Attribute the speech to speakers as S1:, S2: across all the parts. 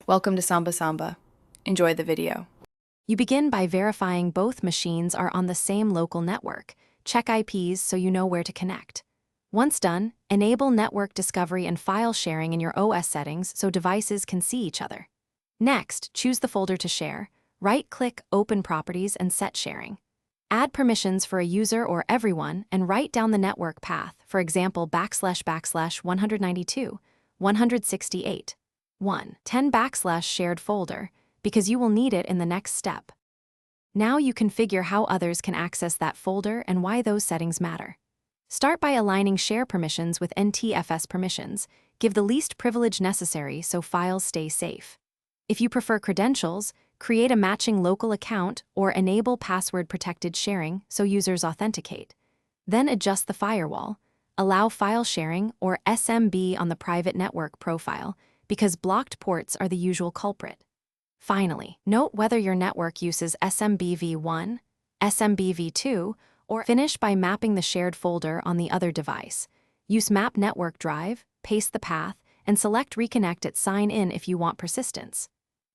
S1: Welcome to Samba Samba. Enjoy the video.
S2: You begin by verifying both machines are on the same local network. Check IPs so you know where to connect. Once done, enable network discovery and file sharing in your OS settings so devices can see each other. Next, choose the folder to share, right-click Open Properties and set sharing. Add permissions for a user or everyone and write down the network path, for example, \192, 168, 10 shared folder, because you will need it in the next step. Now you configure how others can access that folder and why those settings matter. Start by aligning share permissions with NTFS permissions. Give the least privilege necessary so files stay safe. If you prefer credentials, create a matching local account or enable password-protected sharing so users authenticate. Then adjust the firewall. Allow file sharing or SMB on the private network profile because blocked ports are the usual culprit. Finally, note whether your network uses SMBv1, SMBv2, or finish by mapping the shared folder on the other device. Use Map Network Drive, paste the path, and select Reconnect at Sign In if you want persistence.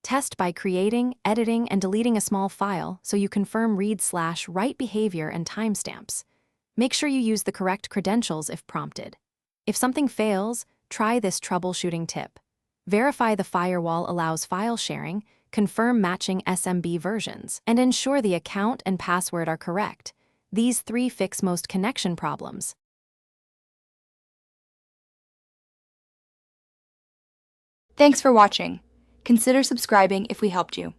S2: Test by creating, editing, and deleting a small file so you confirm read/write behavior and timestamps. Make sure you use the correct credentials if prompted. If something fails, try this troubleshooting tip. Verify the firewall allows file sharing, confirm matching SMB versions, and ensure the account and password are correct. These 3 fix most connection problems.
S3: Thanks for watching. Consider subscribing if we helped you.